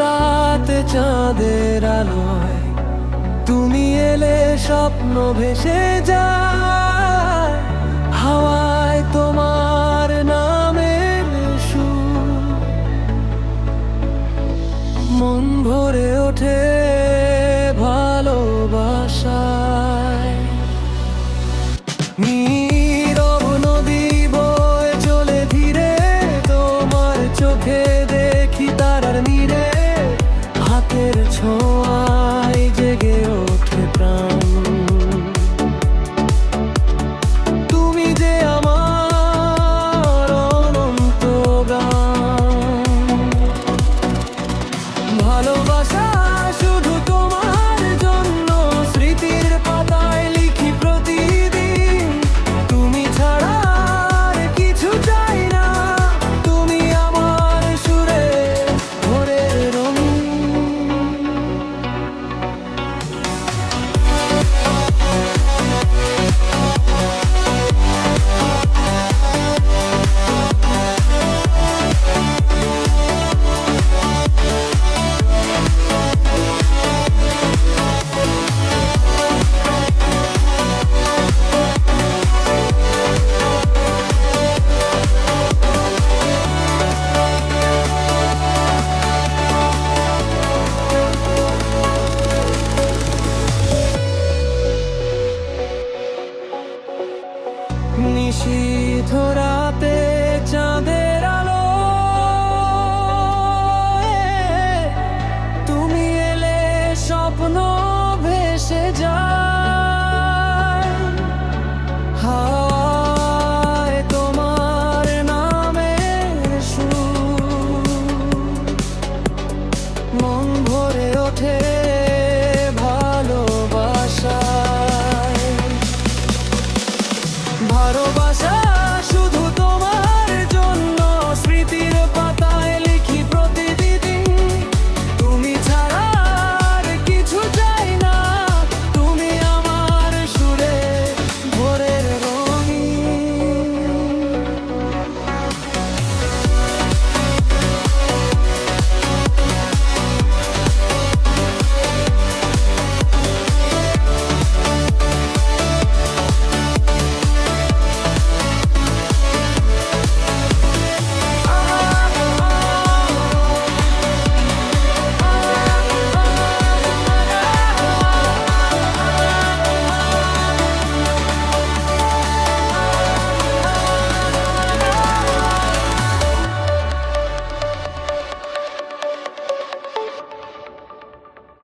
রাতে চাঁদের আলোয় তুমি এলে স্বপ্ন ভেসে যায়, হাওয়ায় তোমার নামের সুর, মন ভরে ওঠে ভালোবাসায়। নীরব নদী বয়ে চলে ধীরে, তোমার চোখে দেখি তারার নীড়ে, হাতের ছোঁয়ায় জেগে ওঠে প্রাণ। তুমি যে আমার অনন্ত গান, ভালোবাসা শুধু তোমার জন্য, স্মৃতির পাতায় লিখি প্রতিদিন। তুমি ছাড়া আর কিছু চাই না, তুমি আমার সুরে ভোরের রঙিন। নিশীথ রাতে চাঁদের আলো, তুমি এলে স্বপ্ন ভেসে যায়, হাওয়ায় তোমার নামের সুর, মন ভরে ওঠে